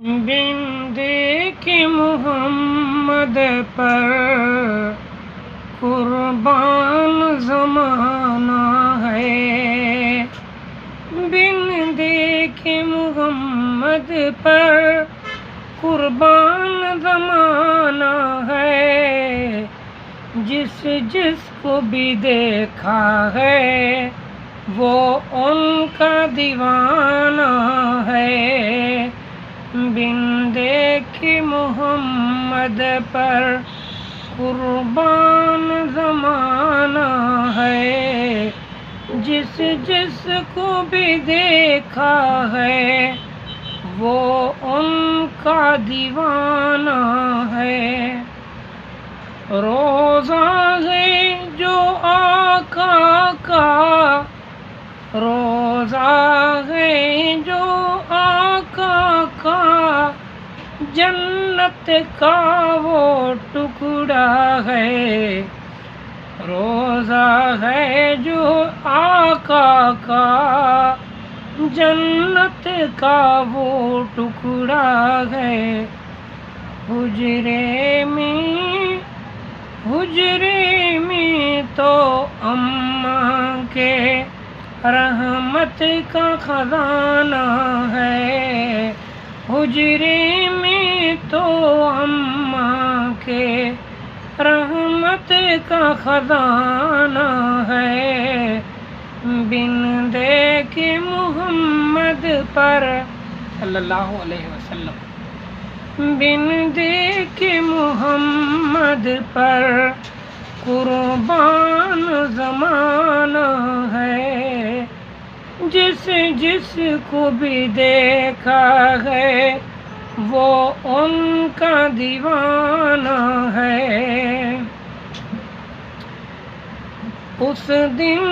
بن دیکھے محمد پر قربان زمانہ ہے، بن دیکھے محمد پر قربان زمانہ ہے، جس جس کو بھی دیکھا ہے وہ ان کا دیوانہ ہے، بن دیکھے محمد پر قربان زمانہ ہے، جس جس کو بھی دیکھا ہے وہ ان کا دیوانہ ہے، روزہ ہے جو آقا کا، روزہ ہے جو آقا کا، جنت کا وہ ٹکڑا ہے، روزہ ہے جو آقا کا، جنت کا وہ ٹکڑا ہے، حجرے میں تو اماں کے رحمت کا خزانہ ہے، حجرے میں تو اماں کے رحمت کا خزانہ ہے، بن دیکھے محمد پر صلی اللہ علیہ وسلم، بن دیکھے محمد پر قربان زمانہ ہے، جس جس کو بھی دیکھا ہے وہ ان کا دیوانہ ہے، اس دن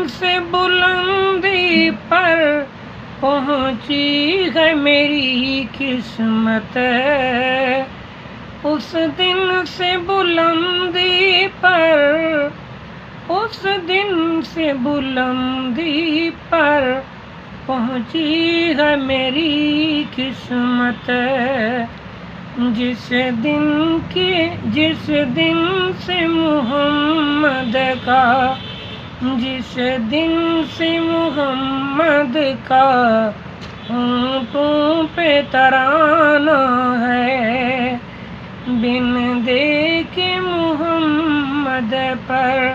سے بلندی پر پہنچی ہے میری قسمت، اس دن سے بلندی پر، اس دن سے بلندی پر پہنچی ہے میری قسمت، جس دن سے محمد کا، جس دن سے محمد کا ہونٹوں پہ ترانہ ہے، بن دیکھے محمد پر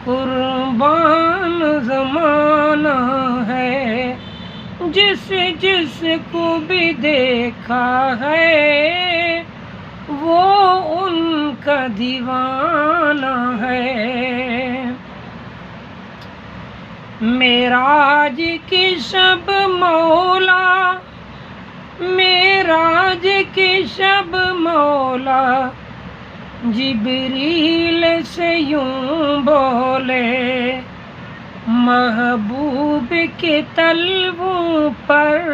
قربان زمانہ ہے، جس جس کو بھی دیکھا ہے وہ ان کا دیوانہ ہے، معراج کی شب مولا، معراج کی شب مولا جبریل سے یوں بولے، محبوب کے تلووں پر،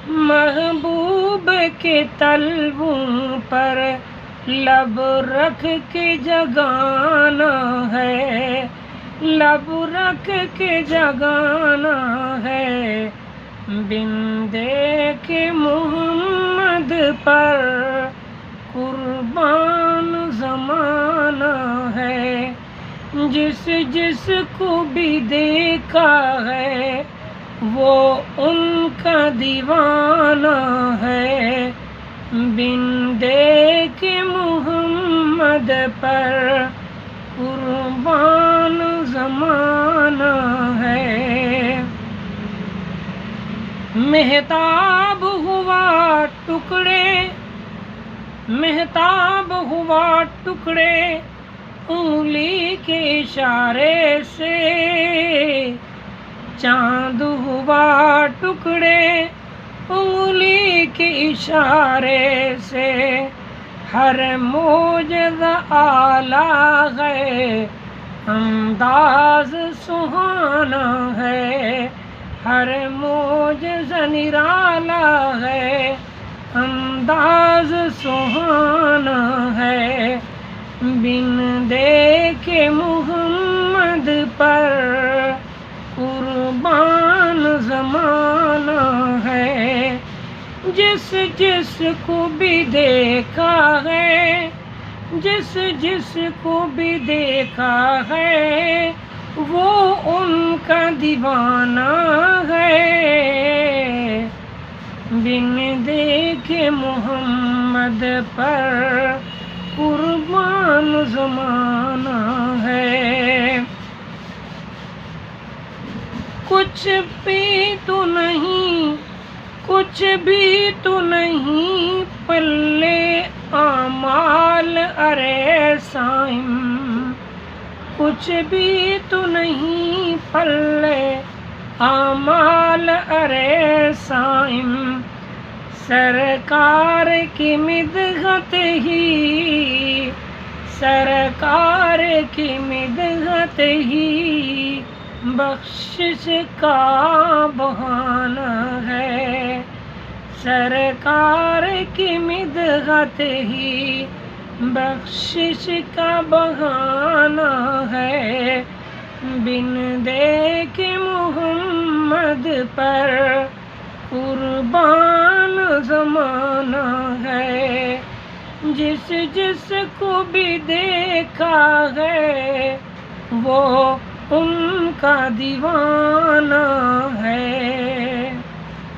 محبوب کے تلووں پر لب رکھ کے جگانا ہے، لب رکھ کے جگانا ہے، بن دیکھے محمد پر قربان زمانہ ہے، جس جس کو بھی دیکھا ہے وہ ان کا دیوانہ ہے، بن دیکھے محمد پر قربان زمانہ ہے، مہتاب ہوا ٹکڑے، مہتاب ہوا ٹکڑے انگلی کے اشارے سے، چاند ہوا ٹکڑے انگلی کے اشارے سے، ہر معجزہ اعلیٰ ہے، انداز سہانا ہے، ہر معجزہ نرالا ہے، انداز سہانا ہے، بن دیکھے محمد پر قربان زمانہ جس جس کو بھی دیکھا ہے، جس جس کو بھی دیکھا ہے، وہ ان کا دیوانہ ہے۔ بن دیکھے محمد پر قربان زمانہ ہے۔ کچھ بھی تو نہیں، کچھ بھی تو نہیں پلے اعمال ارے سائم، کچھ بھی تو نہیں پلے اعمال ارے سائم، سرکار کی مدحت ہی، سرکار کی مدحت ہی بخشش کا بہانہ ہے، سرکار کی مدحت ہی بخشش کا بہانہ ہے۔ بن دیکھ محمد پر قربان زمانہ ہے، جس جس کو بھی دیکھا ہے، وہ ان کا دیوانہ ہے۔